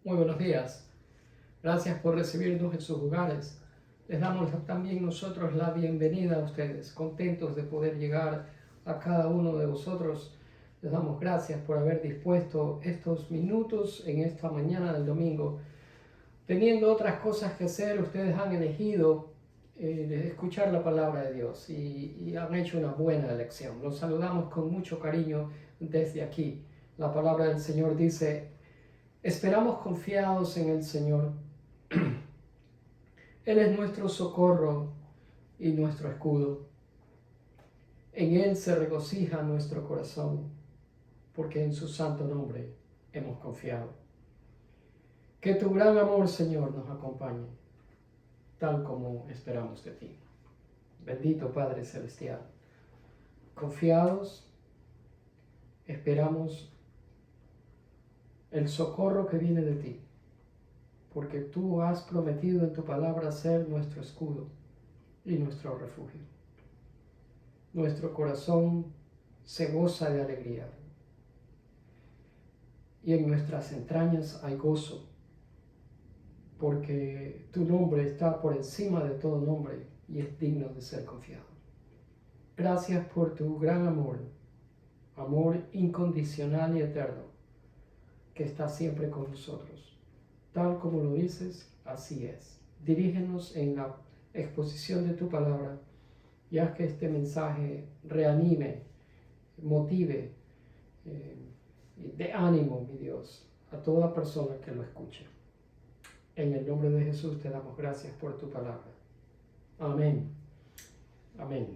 Muy buenos días. Gracias por recibirnos en sus hogares. Les damos también nosotros la bienvenida a ustedes, contentos de poder llegar a cada uno de vosotros. Les damos gracias por haber dispuesto estos minutos en esta mañana del domingo. Teniendo otras cosas que hacer, ustedes han elegido escuchar la palabra de Dios y han hecho una buena elección. Los saludamos con mucho cariño desde aquí. La palabra del Señor dice: esperamos confiados en el Señor. Él es nuestro socorro y nuestro escudo. En Él se regocija nuestro corazón, porque en su santo nombre hemos confiado. Que tu gran amor, Señor, nos acompañe, tal como esperamos de ti. Bendito Padre Celestial, confiados, esperamos el socorro que viene de ti, porque tú has prometido en tu palabra ser nuestro escudo y nuestro refugio. Nuestro corazón se goza de alegría y en nuestras entrañas hay gozo, porque tu nombre está por encima de todo nombre y es digno de ser confiado. Gracias por tu gran amor, amor incondicional y eterno, que está siempre con nosotros. Tal como lo dices, así es. Dirígenos en la exposición de tu palabra y haz que este mensaje reanime, motive, de ánimo, mi Dios, a toda persona que lo escuche. En el nombre de Jesús te damos gracias por tu palabra. Amén. Amén.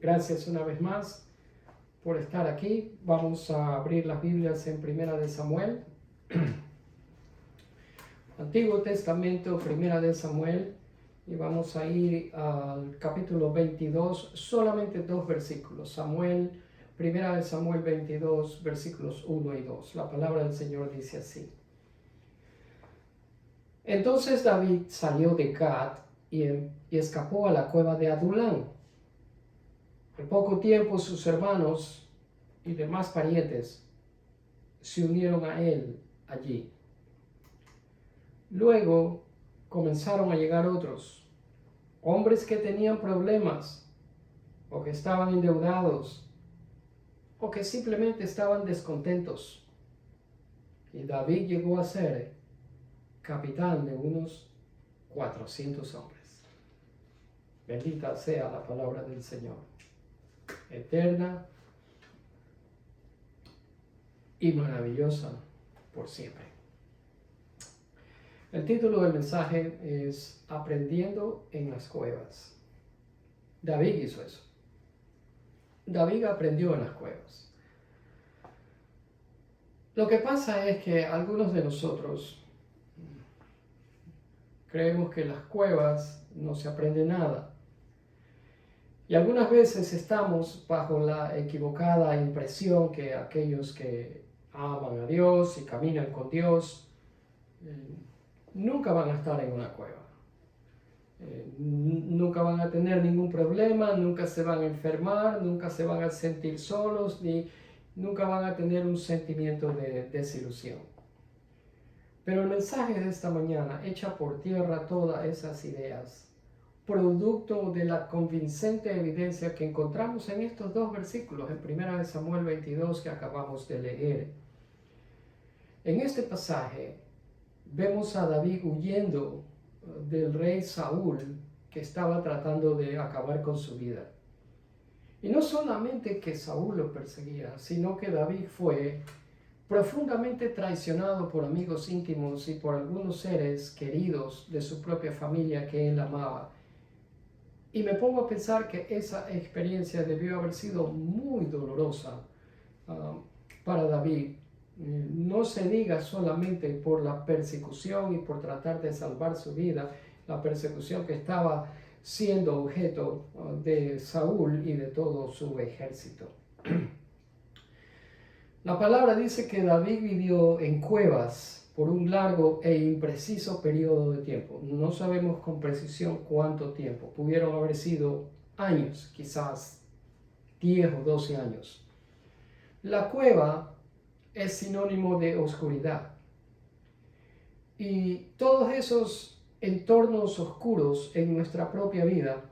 Gracias una vez más por estar aquí. Vamos a abrir las Biblias en Primera de Samuel. Antiguo Testamento, Primera de Samuel, y vamos a ir al capítulo 22, solamente 2 versículos. Primera de Samuel 22, versículos 1 y 2. La palabra del Señor dice así: Entonces David salió de Gat y escapó a la cueva de Adulán. Al poco tiempo sus hermanos y demás parientes se unieron a él allí. Luego comenzaron a llegar otros, hombres que tenían problemas, o que estaban endeudados, o que simplemente estaban descontentos. Y David llegó a ser capitán de unos 400 hombres. Bendita sea la palabra del Señor, eterna y maravillosa por siempre. El título del mensaje es Aprendiendo en las cuevas. David hizo eso. David aprendió en las cuevas. Lo que pasa es que algunos de nosotros creemos que en las cuevas no se aprende nada. Y algunas veces estamos bajo la equivocada impresión que aquellos que aman a Dios y caminan con Dios nunca van a estar en una cueva. Nunca van a tener ningún problema, nunca se van a enfermar, nunca se van a sentir solos, ni nunca van a tener un sentimiento de desilusión. Pero el mensaje de esta mañana echa por tierra todas esas ideas, producto de la convincente evidencia que encontramos en estos 2 versículos, en 1 Samuel 22 que acabamos de leer. En este pasaje vemos a David huyendo del rey Saúl, que estaba tratando de acabar con su vida. Y no solamente que Saúl lo perseguía, sino que David fue profundamente traicionado por amigos íntimos y por algunos seres queridos de su propia familia que él amaba. Y me pongo a pensar que esa experiencia debió haber sido muy dolorosa para David. No se diga solamente por la persecución y por tratar de salvar su vida, la persecución que estaba siendo objeto de Saúl y de todo su ejército. La palabra dice que David vivió en cuevas por un largo e impreciso periodo de tiempo. No sabemos con precisión cuánto tiempo. Pudieron haber sido años, quizás 10 o 12 años. La cueva es sinónimo de oscuridad. Y todos esos entornos oscuros en nuestra propia vida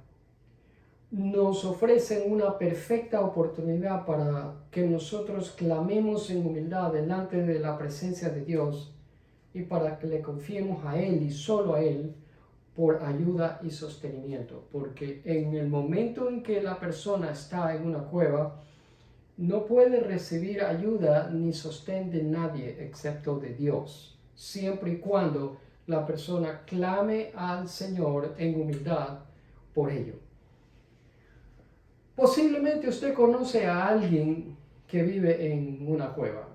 nos ofrecen una perfecta oportunidad para que nosotros clamemos en humildad delante de la presencia de Dios y para que le confiemos a Él y solo a Él por ayuda y sostenimiento. Porque en el momento en que la persona está en una cueva, no puede recibir ayuda ni sostén de nadie excepto de Dios, siempre y cuando la persona clame al Señor en humildad por ello. Posiblemente usted conoce a alguien que vive en una cueva.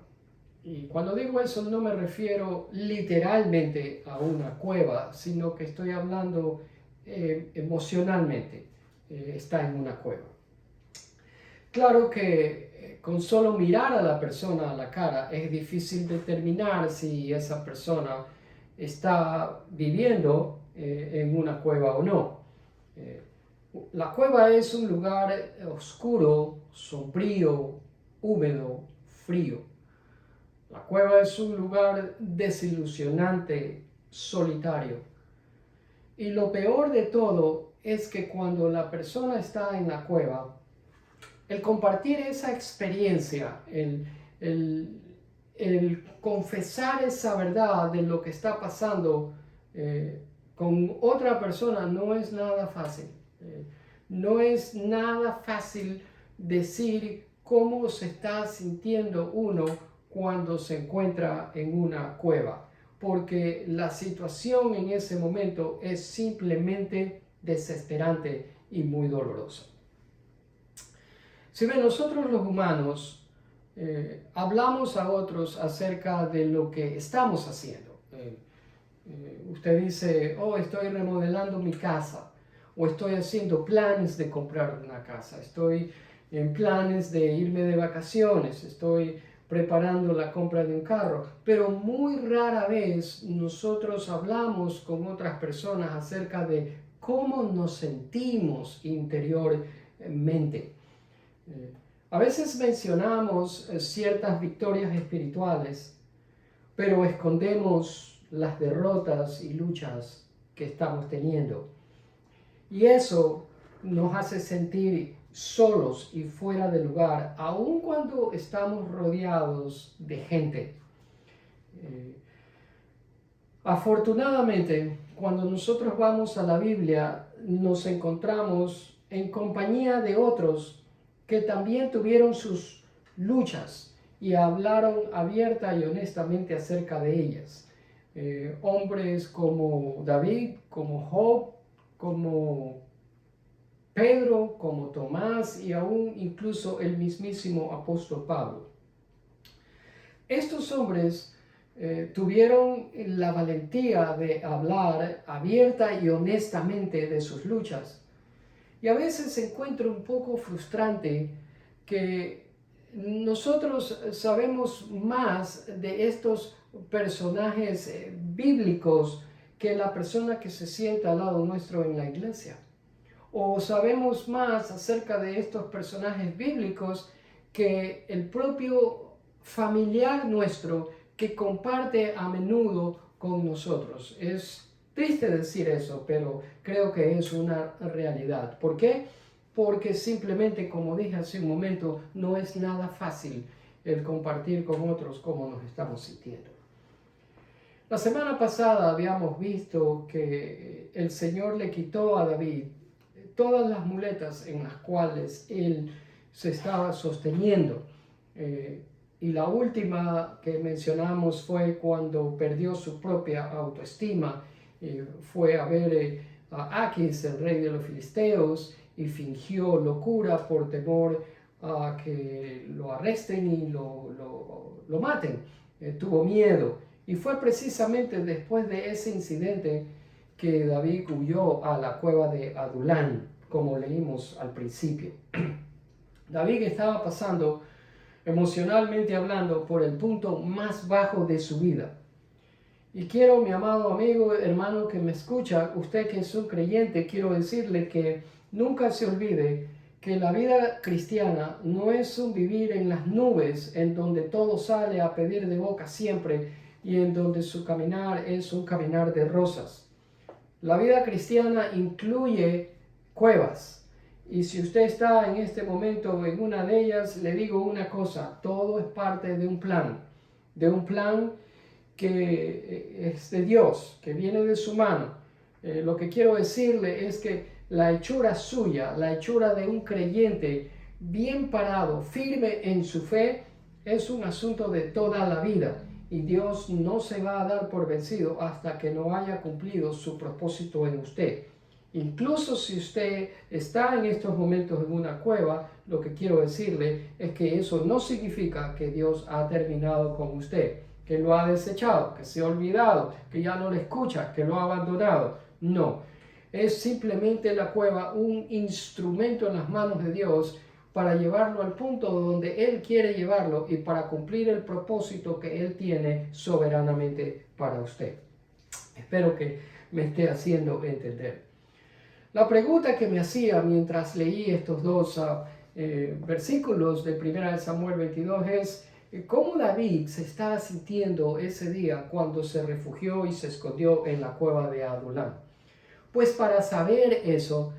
Y cuando digo eso no me refiero literalmente a una cueva, sino que estoy hablando emocionalmente. Está en una cueva. Claro que con solo mirar a la persona a la cara es difícil determinar si esa persona está viviendo en una cueva o no. La cueva es un lugar oscuro, sombrío, húmedo, frío. La cueva es un lugar desilusionante, solitario. Y lo peor de todo es que cuando la persona está en la cueva, el compartir esa experiencia, el confesar esa verdad de lo que está pasando con otra persona no es nada fácil. No es nada fácil decir cómo se está sintiendo uno cuando se encuentra en una cueva, porque la situación en ese momento es simplemente desesperante y muy dolorosa. Si ven, nosotros los humanos hablamos a otros acerca de lo que estamos haciendo. Usted dice, oh, estoy remodelando mi casa, o estoy haciendo planes de comprar una casa, estoy en planes de irme de vacaciones, estoy preparando la compra de un carro, pero muy rara vez nosotros hablamos con otras personas acerca de cómo nos sentimos interiormente. A veces mencionamos ciertas victorias espirituales, pero escondemos las derrotas y luchas que estamos teniendo. Y eso nos hace sentir solos y fuera de lugar, aun cuando estamos rodeados de gente. Afortunadamente, cuando nosotros vamos a la Biblia, nos encontramos en compañía de otros que también tuvieron sus luchas y hablaron abierta y honestamente acerca de ellas. Hombres como David, como Job, como Pedro, como Tomás y aún incluso el mismísimo apóstol Pablo. Estos hombres tuvieron la valentía de hablar abierta y honestamente de sus luchas. Y a veces se encuentra un poco frustrante que nosotros sabemos más de estos personajes bíblicos que la persona que se sienta al lado nuestro en la iglesia. O sabemos más acerca de estos personajes bíblicos que el propio familiar nuestro que comparte a menudo con nosotros. Es triste decir eso, pero creo que es una realidad. ¿Por qué? Porque simplemente, como dije hace un momento, no es nada fácil el compartir con otros cómo nos estamos sintiendo. La semana pasada habíamos visto que el Señor le quitó a David todas las muletas en las cuales él se estaba sosteniendo. Y la última que mencionamos fue cuando perdió su propia autoestima. Fue a ver a Aquis, el rey de los filisteos, y fingió locura por temor a que lo arresten y lo maten. Tuvo miedo. Y fue precisamente después de ese incidente que David huyó a la cueva de Adulán, como leímos al principio. David estaba pasando, emocionalmente hablando, por el punto más bajo de su vida. Y quiero, mi amado amigo, hermano que me escucha, usted que es un creyente, quiero decirle que nunca se olvide que la vida cristiana no es un vivir en las nubes, en donde todo sale a pedir de boca siempre, y en donde su caminar es un caminar de rosas. La vida cristiana incluye cuevas. Y si usted está en este momento en una de ellas, le digo una cosa, todo es parte de un plan que es de Dios, que viene de su mano. Lo que quiero decirle es que la hechura suya, la hechura de un creyente bien parado, firme en su fe, es un asunto de toda la vida. Y Dios no se va a dar por vencido hasta que no haya cumplido su propósito en usted. Incluso si usted está en estos momentos en una cueva, lo que quiero decirle es que eso no significa que Dios ha terminado con usted, que lo ha desechado, que se ha olvidado, que ya no le escucha, que lo ha abandonado. No, es simplemente la cueva un instrumento en las manos de Dios para llevarlo al punto donde Él quiere llevarlo y para cumplir el propósito que Él tiene soberanamente para usted. Espero que me esté haciendo entender. La pregunta que me hacía mientras leí estos dos versículos de 1 Samuel 22 es cómo David se estaba sintiendo ese día cuando se refugió y se escondió en la cueva de Adulán. Pues para saber eso,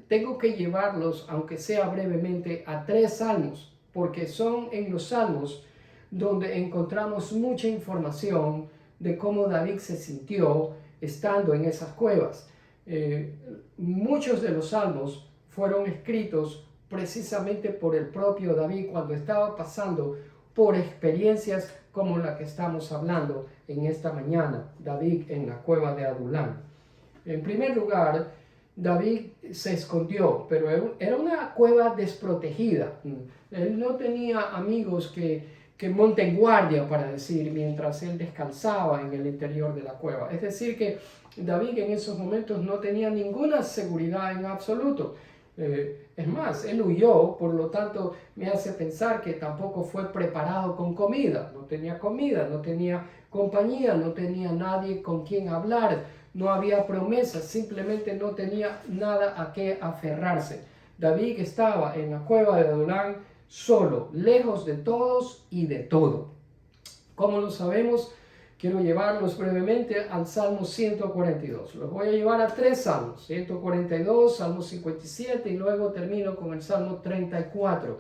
tengo que llevarlos, aunque sea brevemente, a 3 salmos, porque son en los salmos donde encontramos mucha información de cómo David se sintió estando en esas cuevas. Muchos de los salmos fueron escritos precisamente por el propio David cuando estaba pasando por experiencias como la que estamos hablando en esta mañana, David en la cueva de Adulán. En primer lugar, David se escondió, pero era una cueva desprotegida. Él no tenía amigos que monten guardia, para decir, mientras él descansaba en el interior de la cueva. Es decir, que David en esos momentos no tenía ninguna seguridad en absoluto. Es más, él huyó, por lo tanto me hace pensar que tampoco fue preparado con comida, no tenía compañía, no tenía nadie con quien hablar, no había promesas, simplemente no tenía nada a qué aferrarse. David estaba en la cueva de Adulán solo, lejos de todos y de todo. ¿Cómo lo sabemos? Quiero llevarlos brevemente al Salmo 142. Los voy a llevar a 3 salmos, 142, Salmo 57 y luego termino con el Salmo 34.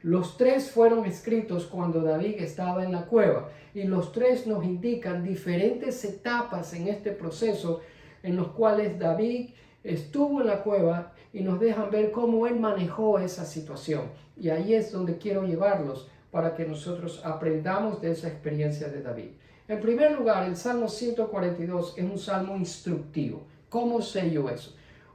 Los 3 fueron escritos cuando David estaba en la cueva y los 3 nos indican diferentes etapas en este proceso en los cuales David estuvo en la cueva y nos dejan ver cómo él manejó esa situación. Y ahí es donde quiero llevarlos para que nosotros aprendamos de esa experiencia de David. En primer lugar, el Salmo 142 es un salmo instructivo. ¿Cómo sé yo eso?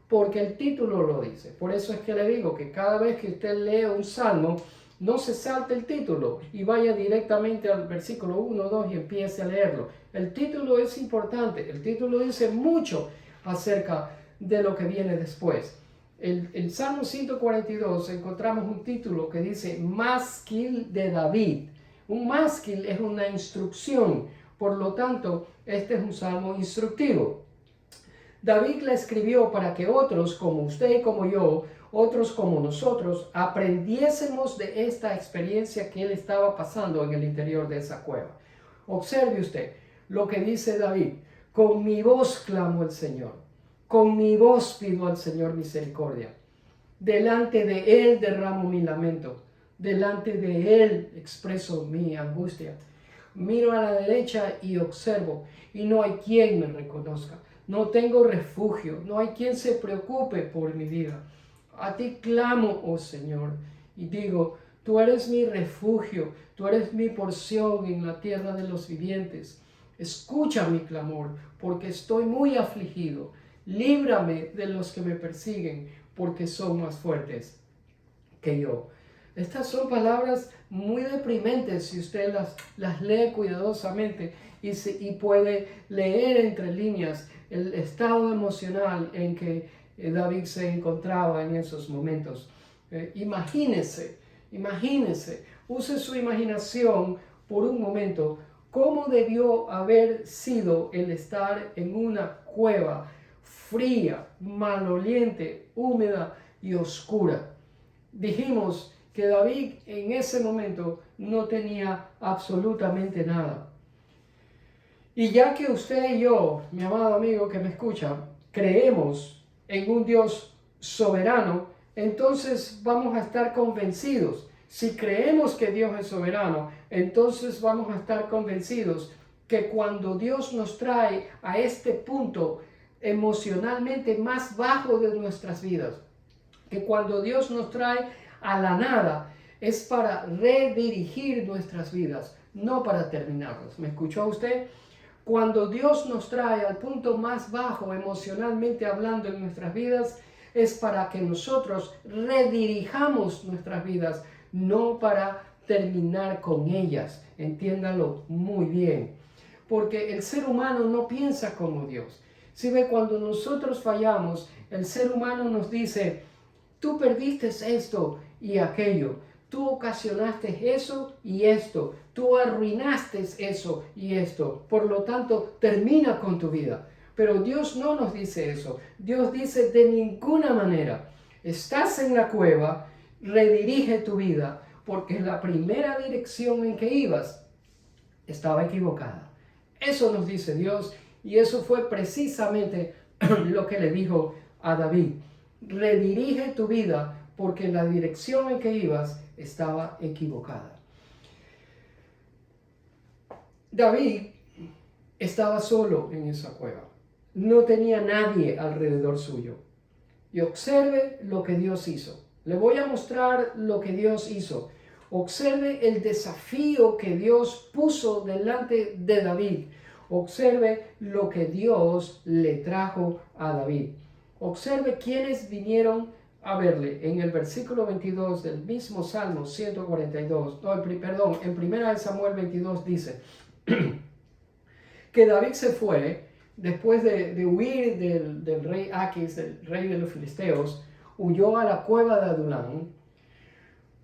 Porque el título lo dice. Por eso es que le digo que cada vez que usted lee un salmo, no se salte el título y vaya directamente al versículo 1, 2 y empiece a leerlo. El título es importante. El título dice mucho acerca de lo que viene después. El Salmo 142 encontramos un título que dice Másquil de David. Un másquil es una instrucción, por lo tanto, este es un salmo instructivo. David la escribió para que otros como usted y como yo, otros como nosotros, aprendiésemos de esta experiencia que él estaba pasando en el interior de esa cueva. Observe usted lo que dice David: con mi voz clamo al Señor, con mi voz pido al Señor misericordia. Delante de Él derramo mi lamento, delante de Él expreso mi angustia. Miro a la derecha y observo, y no hay quien me reconozca. No tengo refugio, no hay quien se preocupe por mi vida. A ti clamo, oh Señor, y digo, tú eres mi refugio, tú eres mi porción en la tierra de los vivientes. Escucha mi clamor, porque estoy muy afligido. Líbrame de los que me persiguen, porque son más fuertes que yo. Estas son palabras muy deprimentes si usted las lee cuidadosamente y puede leer entre líneas el estado emocional en que David se encontraba en esos momentos. Imagínese, use su imaginación por un momento, cómo debió haber sido el estar en una cueva fría, maloliente, húmeda y oscura. Dijimos que David en ese momento no tenía absolutamente nada. Y ya que usted y yo, mi amado amigo que me escucha, creemos en un Dios soberano, entonces vamos a estar convencidos. Si creemos que Dios es soberano, entonces vamos a estar convencidos que cuando Dios nos trae a este punto emocionalmente más bajo de nuestras vidas, que cuando Dios nos trae a la nada, es para redirigir nuestras vidas, no para terminarlas. ¿Me escuchó usted? Cuando Dios nos trae al punto más bajo emocionalmente hablando en nuestras vidas, es para que nosotros redirijamos nuestras vidas, no para terminar con ellas. Entiéndalo muy bien. Porque el ser humano no piensa como Dios. Si ve, cuando nosotros fallamos, el ser humano nos dice: tú perdiste esto y aquello, tú ocasionaste eso y esto, tú arruinaste eso y esto, por lo tanto termina con tu vida. Pero Dios no nos dice eso. Dios dice: de ninguna manera. Estás en la cueva, redirige tu vida, porque la primera dirección en que ibas estaba equivocada. Eso nos dice Dios, y eso fue precisamente lo que le dijo a David: redirige tu vida, porque la dirección en que ibas estaba equivocada. David estaba solo en esa cueva. No tenía nadie alrededor suyo. Y observe lo que Dios hizo. Le voy a mostrar lo que Dios hizo. Observe el desafío que Dios puso delante de David. Observe lo que Dios le trajo a David. Observe quiénes vinieron a verle. En el versículo 22 del mismo Salmo 142, en 1 Samuel 22 dice que David se fue después de huir del rey Aquis, del rey de los filisteos. Huyó a la cueva de Adulán.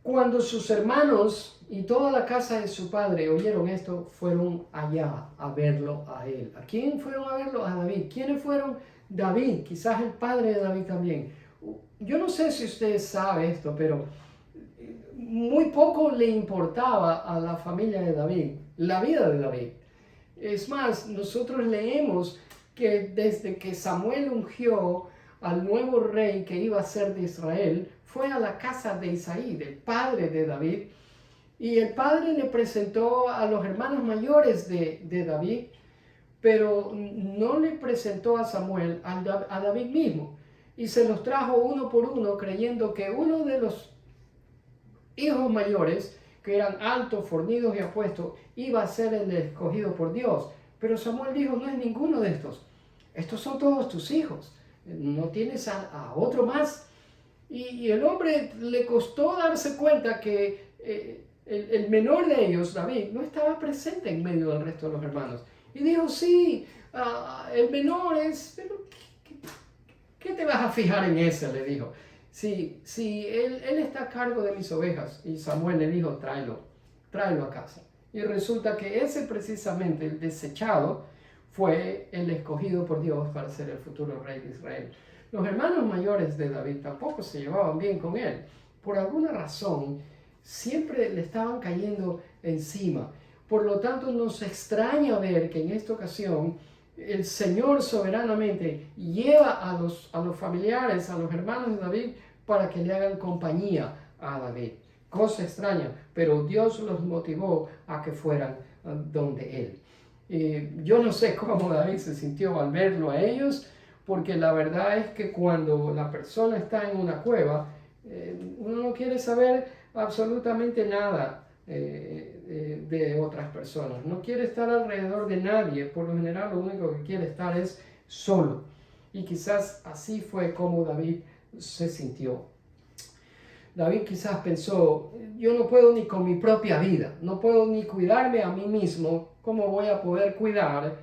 Cuando sus hermanos y toda la casa de su padre oyeron esto, fueron allá a verlo a él. ¿A quién fueron a verlo? A David. ¿Quiénes fueron? David, quizás el padre de David también. Yo no sé si usted sabe esto, pero muy poco le importaba a la familia de David la vida de David. Es más, nosotros leemos que desde que Samuel ungió al nuevo rey que iba a ser de Israel, fue a la casa de Isaí, del padre de David, y el padre le presentó a los hermanos mayores de David, pero no le presentó a Samuel, a David mismo, y se los trajo uno por uno, creyendo que uno de los hijos mayores, que eran altos, fornidos y apuestos, iba a ser el escogido por Dios. Pero Samuel dijo: no es ninguno de estos. Estos son todos tus hijos. No tienes a otro más. Y el hombre le costó darse cuenta que el menor de ellos, David, no estaba presente en medio del resto de los hermanos. Y dijo: sí, el menor es... Pero ¿qué te vas a fijar en ese? Le dijo. Si él está a cargo de mis ovejas. Y Samuel le dijo: tráelo a casa. Y resulta que ese precisamente, el desechado, fue el escogido por Dios para ser el futuro rey de Israel. Los hermanos mayores de David tampoco se llevaban bien con él. Por alguna razón, siempre le estaban cayendo encima. Por lo tanto, nos extraña ver que en esta ocasión el Señor soberanamente lleva a los familiares, a los hermanos de David, para que le hagan compañía a David. Cosa extraña, pero Dios los motivó a que fueran donde él. Yo no sé cómo David se sintió al verlo a ellos, porque la verdad es que cuando la persona está en una cueva, uno no quiere saber absolutamente nada de otras personas. No quiere estar alrededor de nadie. Por lo general, lo único que quiere estar es solo. Y quizás así fue como David se sintió. David quizás pensó: yo no puedo ni con mi propia vida, no puedo ni cuidarme a mí mismo, ¿cómo voy a poder cuidar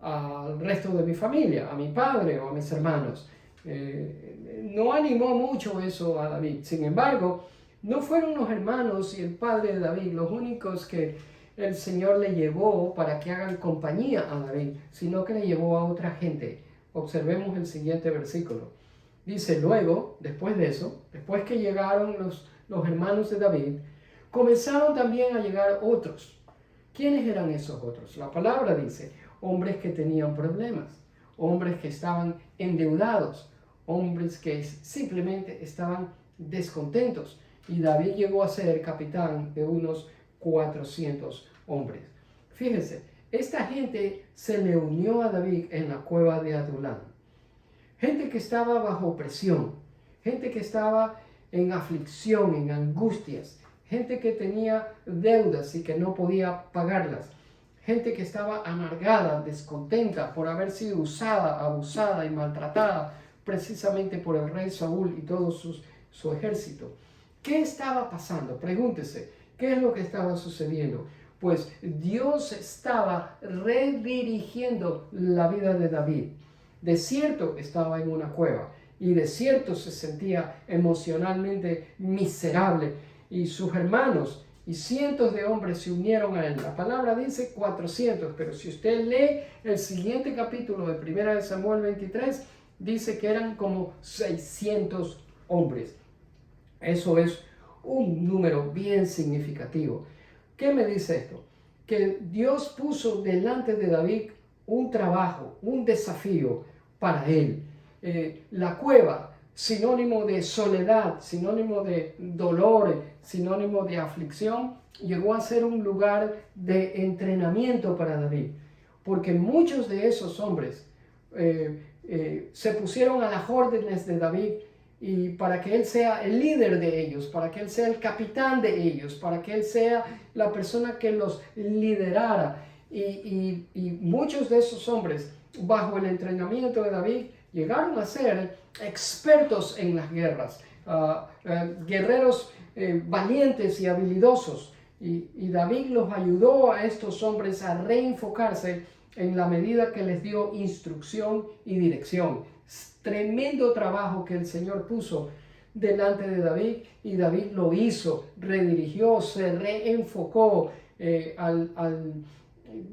al resto de mi familia, a mi padre o a mis hermanos? No animó mucho eso a David. Sin embargo, no fueron los hermanos y el padre de David los únicos que el Señor le llevó para que hagan compañía a David, sino que le llevó a otra gente. Observemos el siguiente versículo. Dice: luego, después de eso, después que llegaron los hermanos de David, comenzaron también a llegar otros. ¿Quiénes eran esos otros? La palabra dice: hombres que tenían problemas, hombres que estaban endeudados, hombres que simplemente estaban descontentos. Y David llegó a ser capitán de unos 400 hombres. Fíjense, esta gente se le unió a David en la cueva de Adulán. Gente que estaba bajo presión, gente que estaba en aflicción, en angustias, gente que tenía deudas y que no podía pagarlas, gente que estaba amargada, descontenta por haber sido usada, abusada y maltratada precisamente por el rey Saúl y todo su ejército. ¿Qué estaba pasando? Pregúntese, ¿qué es lo que estaba sucediendo? Pues Dios estaba redirigiendo la vida de David. De cierto estaba en una cueva y de cierto se sentía emocionalmente miserable, y sus hermanos y cientos de hombres se unieron a él. La palabra dice 400, pero si usted lee el siguiente capítulo de 1 Samuel 23, dice que eran como 600 hombres. Eso es un número bien significativo. ¿Qué me dice esto? Que Dios puso delante de David un trabajo, un desafío para él. La cueva, sinónimo de soledad, sinónimo de dolor, sinónimo de aflicción, llegó a ser un lugar de entrenamiento para David, porque muchos de esos hombres se pusieron a las órdenes de David, y para que él sea el líder de ellos, para que él sea el capitán de ellos, para que él sea la persona que los liderara. Y muchos de esos hombres, bajo el entrenamiento de David, llegaron a ser expertos en las guerras, guerreros valientes y habilidosos. Y David los ayudó a estos hombres a reenfocarse en la medida que les dio instrucción y dirección. Tremendo trabajo que el Señor puso delante de David, y David lo hizo, redirigió, se reenfocó al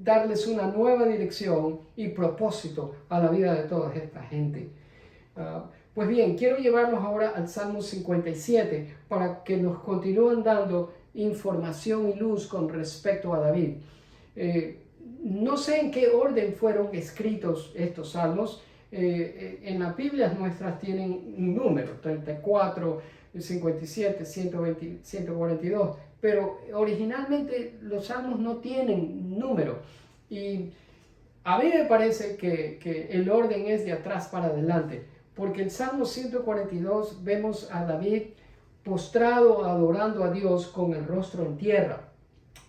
darles una nueva dirección y propósito a la vida de toda esta gente. Pues bien, quiero llevarlos ahora al Salmo 57 para que nos continúen dando información y luz con respecto a David. No sé en qué orden fueron escritos estos salmos. En las Biblias nuestras tienen un número, 34, 57, 120, 142, pero originalmente los salmos no tienen número. Y a mí me parece que el orden es de atrás para adelante, porque en Salmo 142 vemos a David postrado adorando a Dios con el rostro en tierra.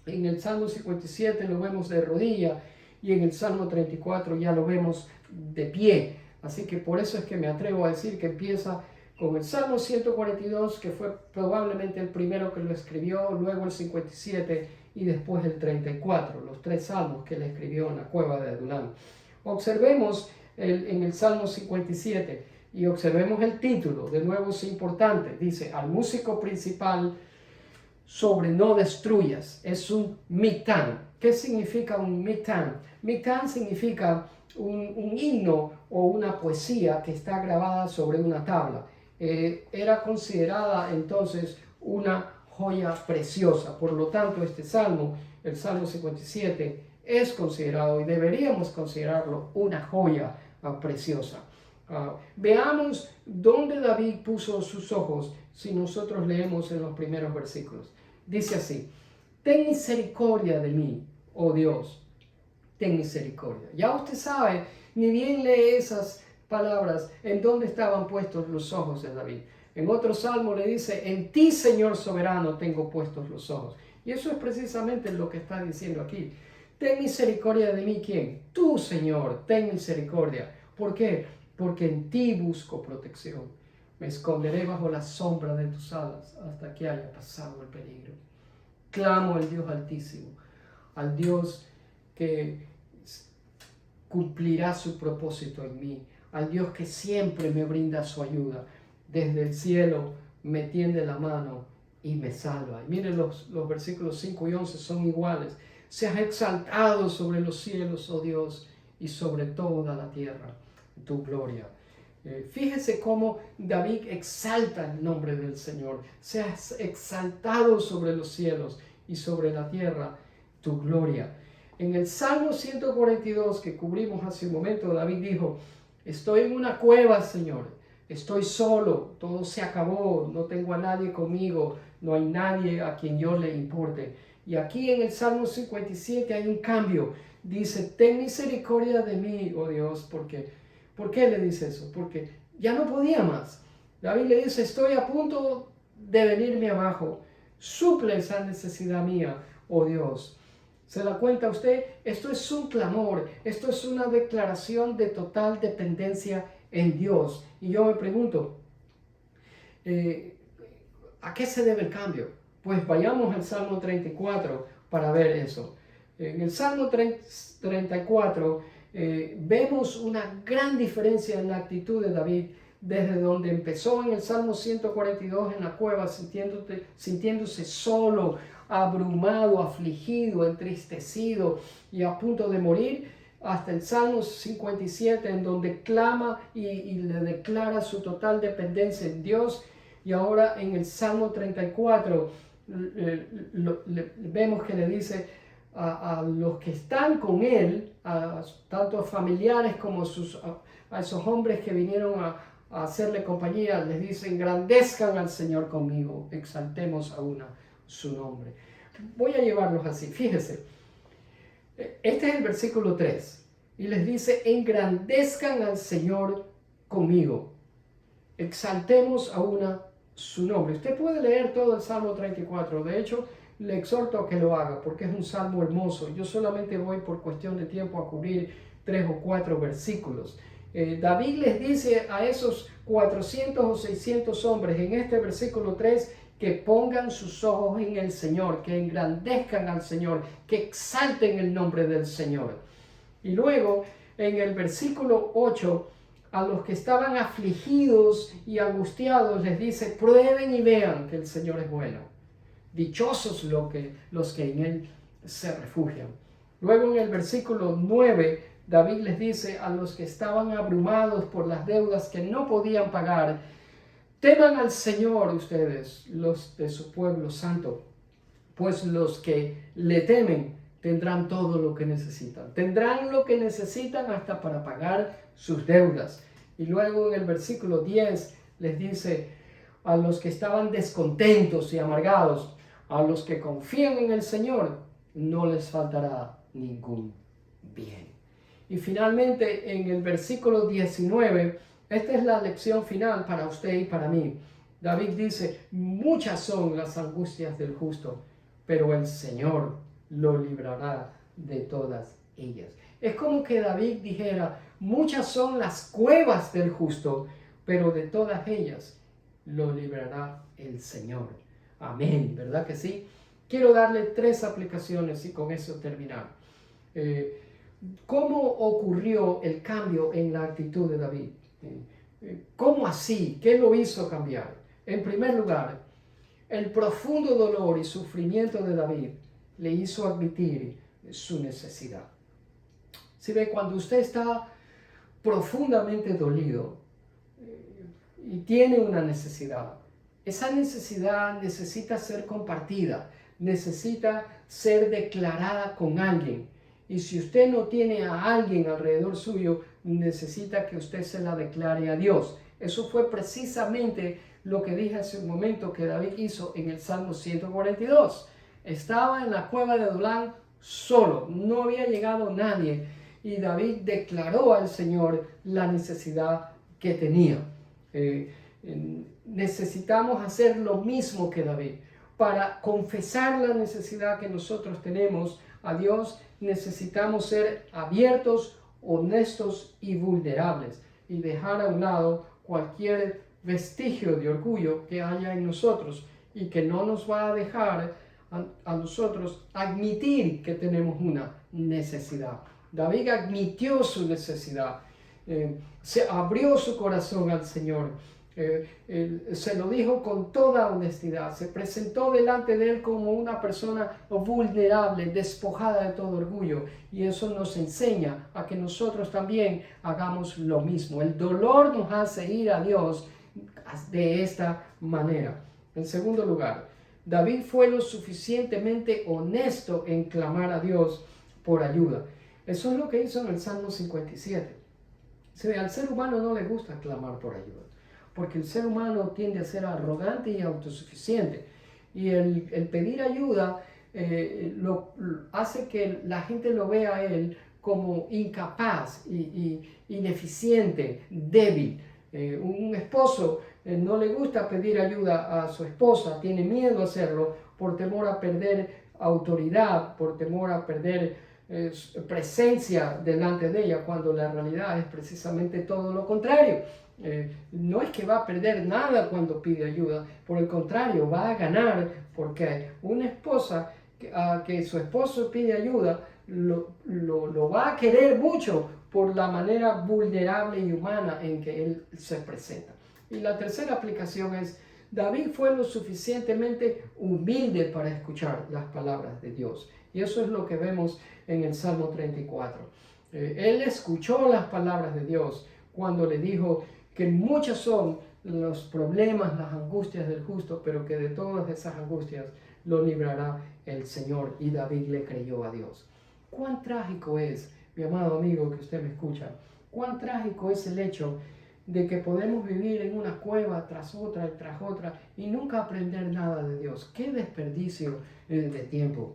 En el Salmo 57 lo vemos de rodilla, y en el Salmo 34 ya lo vemos de pie. Así que por eso es que me atrevo a decir que empieza con el Salmo 142, que fue probablemente el primero que lo escribió, luego el 57 y después el 34, los tres salmos que le escribió en la cueva de Adulán. Observemos en el Salmo 57 y observemos el título, de nuevo es importante, dice: al músico principal sobre no destruyas. Es un mitán. ¿Qué significa un mitán? Mitán significa un himno o una poesía que está grabada sobre una tabla. Era considerada entonces una joya preciosa. Por lo tanto, este salmo, el Salmo 57, es considerado, y deberíamos considerarlo, una joya preciosa. Veamos dónde David puso sus ojos si nosotros leemos en los primeros versículos. Dice así: ten misericordia de mí, oh Dios, ten misericordia. Ya usted sabe, ni bien lee esas palabras, en dónde estaban puestos los ojos de David. En otro salmo le dice: en ti, Señor soberano, tengo puestos los ojos. Y eso es precisamente lo que está diciendo aquí. Ten misericordia de mí, ¿quién? Tú, Señor, ten misericordia. ¿Por qué? Porque en ti busco protección. Me esconderé bajo la sombra de tus alas hasta que haya pasado el peligro. Clamo al Dios Altísimo, al Dios que cumplirá su propósito en mí, al Dios que siempre me brinda su ayuda. Desde el cielo me tiende la mano y me salva. Y miren, los versículos 5 y 11 son iguales. Seas exaltado sobre los cielos, oh Dios, y sobre toda la tierra tu gloria. Fíjese cómo David exalta el nombre del Señor. Seas exaltado sobre los cielos y sobre la tierra tu gloria. En el Salmo 142 que cubrimos hace un momento, David dijo, estoy en una cueva, Señor, estoy solo, todo se acabó, no tengo a nadie conmigo, no hay nadie a quien yo le importe. Y aquí en el Salmo 57 hay un cambio. Dice, ten misericordia de mí, oh Dios, porque, ¿por qué le dice eso? Porque ya no podía más. David le dice, estoy a punto de venirme abajo, suple esa necesidad mía, oh Dios. ¿Se da cuenta usted? Esto es un clamor, esto es una declaración de total dependencia en Dios. Y yo me pregunto, ¿a qué se debe el cambio? Pues vayamos al Salmo 34 para ver eso. En el Salmo 34 vemos una gran diferencia en la actitud de David desde donde empezó en el Salmo 142 en la cueva, sintiéndose solo, abrumado, afligido, entristecido y a punto de morir, hasta el Salmo 57 en donde clama y le declara su total dependencia en Dios. Y ahora en el Salmo 34 vemos que le dice a los que están con él, tanto a familiares como a esos hombres que vinieron a hacerle compañía, les dice, engrandezcan al Señor conmigo, exaltemos aún su nombre. Voy a llevarlos así, fíjese, este es el versículo 3, y les dice, engrandezcan al Señor conmigo, exaltemos aún su nombre. Usted puede leer todo el Salmo 34, de hecho, le exhorto a que lo haga, porque es un salmo hermoso. Yo solamente voy por cuestión de tiempo a cubrir 3 o 4 versículos. David les dice a esos 400 o 600 hombres en este versículo 3 que pongan sus ojos en el Señor, que engrandezcan al Señor, que exalten el nombre del Señor. Y luego en el versículo 8, a los que estaban afligidos y angustiados les dice, prueben y vean que el Señor es bueno. Dichosos los que en Él se refugian. Luego en el versículo 9, David les dice a los que estaban abrumados por las deudas que no podían pagar, teman al Señor ustedes, los de su pueblo santo, pues los que le temen tendrán todo lo que necesitan. Tendrán lo que necesitan hasta para pagar sus deudas. Y luego en el versículo 10 les dice a los que estaban descontentos y amargados, a los que confían en el Señor, no les faltará ningún bien. Y finalmente en el versículo 19, esta es la lección final para usted y para mí. David dice, muchas son las angustias del justo, pero el Señor lo librará de todas ellas. Es como que David dijera, muchas son las cuevas del justo, pero de todas ellas lo librará el Señor. Amén, ¿verdad que sí? Quiero darle 3 aplicaciones y con eso terminar. ¿Cómo ocurrió el cambio en la actitud de David? ¿Cómo así? ¿Qué lo hizo cambiar? En primer lugar, el profundo dolor y sufrimiento de David le hizo admitir su necesidad. Si ve, cuando usted está profundamente dolido y tiene una necesidad, esa necesidad necesita ser compartida, necesita ser declarada con alguien. Y si usted no tiene a alguien alrededor suyo, necesita que usted se la declare a Dios. Eso fue precisamente lo que dije hace un momento que David hizo en el Salmo 142. Estaba en la cueva de Adulán solo, no había llegado nadie. Y David declaró al Señor la necesidad que tenía. Necesitamos hacer lo mismo que David. Para confesar la necesidad que nosotros tenemos a Dios, necesitamos ser abiertos, honestos y vulnerables y dejar a un lado cualquier vestigio de orgullo que haya en nosotros y que no nos va a dejar a nosotros admitir que tenemos una necesidad. David admitió su necesidad, se abrió su corazón al Señor, se lo dijo con toda honestidad, se presentó delante de Él como una persona vulnerable, despojada de todo orgullo, y eso nos enseña a que nosotros también hagamos lo mismo. El dolor nos hace ir a Dios de esta manera. En segundo lugar, David fue lo suficientemente honesto en clamar a Dios por ayuda. Eso es lo que hizo en el Salmo 57. Al ser humano no le gusta clamar por ayuda, porque el ser humano tiende a ser arrogante y autosuficiente. Y el pedir ayuda hace que la gente lo vea a él como incapaz y ineficiente, débil. Un esposo no le gusta pedir ayuda a su esposa, tiene miedo a hacerlo por temor a perder autoridad, por temor a perder presencia delante de ella, cuando la realidad es precisamente todo lo contrario. No es que va a perder nada cuando pide ayuda, por el contrario, va a ganar, porque una esposa que su esposo pide ayuda lo va a querer mucho por la manera vulnerable y humana en que él se presenta. Y la tercera aplicación es: David fue lo suficientemente humilde para escuchar las palabras de Dios. Y eso es lo que vemos en el Salmo 34. Él escuchó las palabras de Dios cuando le dijo que muchos son los problemas, las angustias del justo, pero que de todas esas angustias lo librará el Señor. Y David le creyó a Dios. Cuán trágico es, mi amado amigo que usted me escucha, cuán trágico es el hecho de que podemos vivir en una cueva tras otra y nunca aprender nada de Dios. ¡Qué desperdicio de tiempo!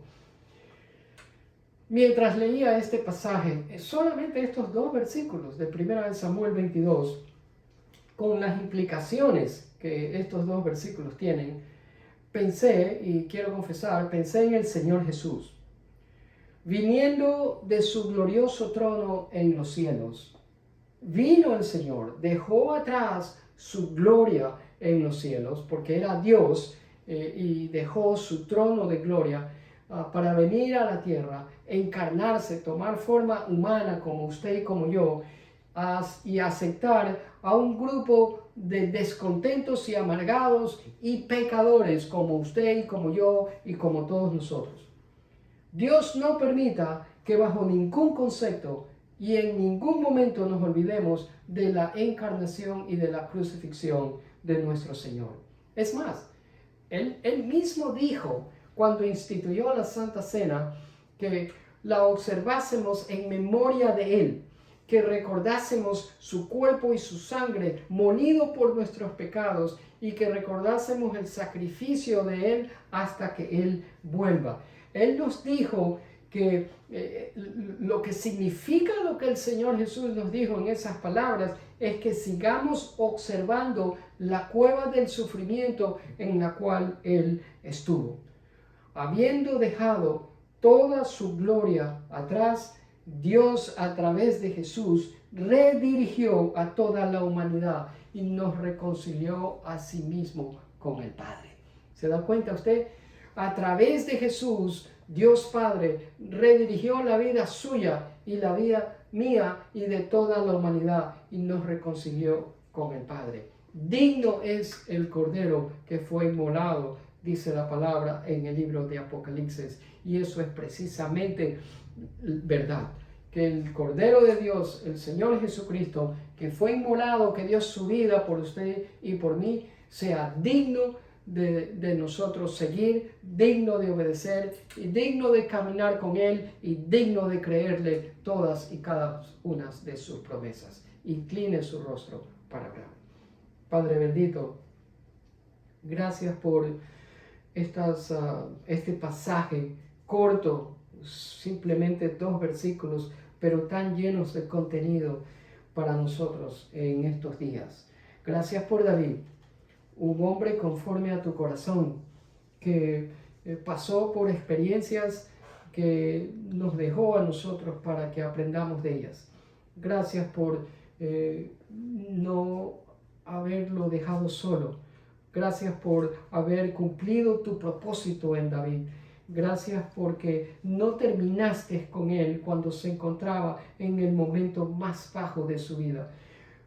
Mientras leía este pasaje, solamente estos 2 versículos de 1 Samuel 22, con las implicaciones que estos 2 versículos tienen, pensé, y quiero confesar, pensé en el Señor Jesús, viniendo de su glorioso trono en los cielos. Vino el Señor, dejó atrás su gloria en los cielos, porque era Dios, y dejó su trono de gloria para venir a la tierra, encarnarse, tomar forma humana como usted y como yo, y aceptar a un grupo de descontentos y amargados y pecadores como usted y como yo y como todos nosotros. Dios no permita que bajo ningún concepto y en ningún momento nos olvidemos de la encarnación y de la crucifixión de nuestro Señor. Es más, Él mismo dijo cuando instituyó la Santa Cena que la observásemos en memoria de Él, que recordásemos su cuerpo y su sangre molido por nuestros pecados y que recordásemos el sacrificio de Él hasta que Él vuelva. Él nos dijo que lo que significa lo que el Señor Jesús nos dijo en esas palabras es que sigamos observando la cueva del sufrimiento en la cual Él estuvo. Habiendo dejado toda su gloria atrás, Dios a través de Jesús redirigió a toda la humanidad y nos reconcilió a sí mismo con el Padre. ¿Se da cuenta usted? A través de Jesús, Dios Padre redirigió la vida suya y la vida mía y de toda la humanidad y nos reconcilió con el Padre. Digno es el Cordero que fue inmolado, dice la palabra en el libro de Apocalipsis, y eso es precisamente verdad, que el Cordero de Dios, el Señor Jesucristo, que fue inmolado, que dio su vida por usted y por mí, sea digno de nosotros seguir, digno de obedecer y digno de caminar con Él y digno de creerle todas y cada una de sus promesas. Incline su rostro para orar. Padre bendito, gracias por este pasaje corto, simplemente 2 versículos, pero tan llenos de contenido para nosotros en estos días. Gracias por David, un hombre conforme a tu corazón, que pasó por experiencias que nos dejó a nosotros para que aprendamos de ellas. Gracias por no haberlo dejado solo. Gracias por haber cumplido tu propósito en David. Gracias porque no terminaste con él cuando se encontraba en el momento más bajo de su vida.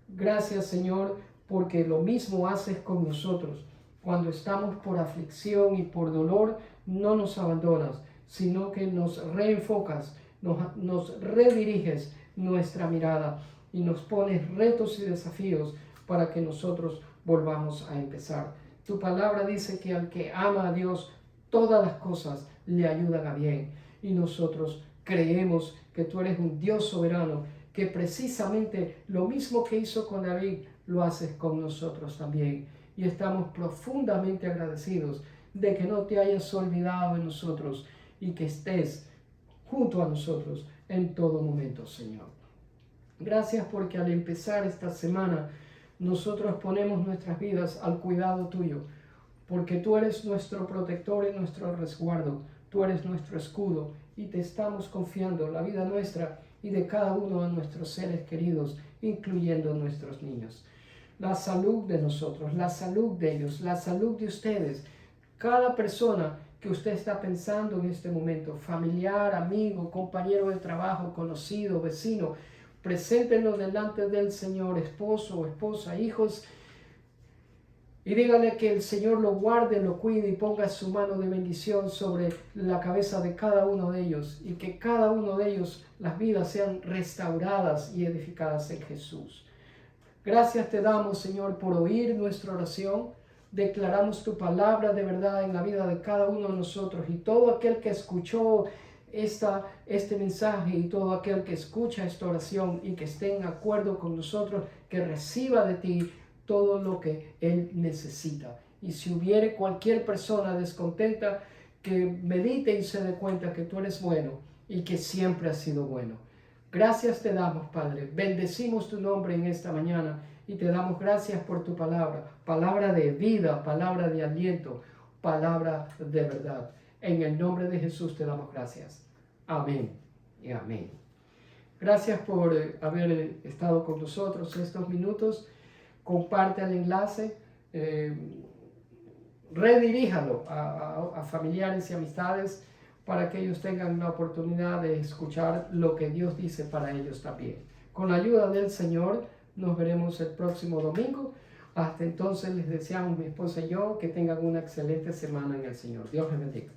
Gracias, Señor, porque lo mismo haces con nosotros. Cuando estamos por aflicción y por dolor, no nos abandonas, sino que nos reenfocas, nos rediriges nuestra mirada y nos pones retos y desafíos para que nosotros volvamos a empezar. Tu palabra dice que al que ama a Dios, todas las cosas le ayudan a bien. Y nosotros creemos que tú eres un Dios soberano, que precisamente lo mismo que hizo con David, lo haces con nosotros también. Y estamos profundamente agradecidos de que no te hayas olvidado de nosotros y que estés junto a nosotros en todo momento, Señor. Gracias porque al empezar esta semana nosotros ponemos nuestras vidas al cuidado tuyo, porque tú eres nuestro protector y nuestro resguardo, tú eres nuestro escudo y te estamos confiando la vida nuestra y de cada uno de nuestros seres queridos, incluyendo nuestros niños. La salud de nosotros, la salud de ellos, la salud de ustedes, cada persona que usted está pensando en este momento, familiar, amigo, compañero de trabajo, conocido, vecino, preséntenlo delante del Señor, esposo o esposa, hijos, y dígale que el Señor lo guarde, lo cuide y ponga su mano de bendición sobre la cabeza de cada uno de ellos y que cada uno de ellos, las vidas sean restauradas y edificadas en Jesús. Gracias te damos, Señor, por oír nuestra oración. Declaramos tu palabra de verdad en la vida de cada uno de nosotros y todo aquel que escuchó este mensaje y todo aquel que escucha esta oración y que esté en acuerdo con nosotros, que reciba de ti todo lo que él necesita. Y si hubiere cualquier persona descontenta, que medite y se dé cuenta que tú eres bueno y que siempre has sido bueno. Gracias te damos, Padre. Bendecimos tu nombre en esta mañana y te damos gracias por tu palabra. Palabra de vida, palabra de aliento, palabra de verdad. En el nombre de Jesús te damos gracias. Amén y amén. Gracias por haber estado con nosotros estos minutos. Comparte el enlace, rediríjalo a familiares y amistades para que ellos tengan la oportunidad de escuchar lo que Dios dice para ellos también. Con la ayuda del Señor, nos veremos el próximo domingo. Hasta entonces les deseamos, mi esposa y yo, que tengan una excelente semana en el Señor. Dios les bendiga.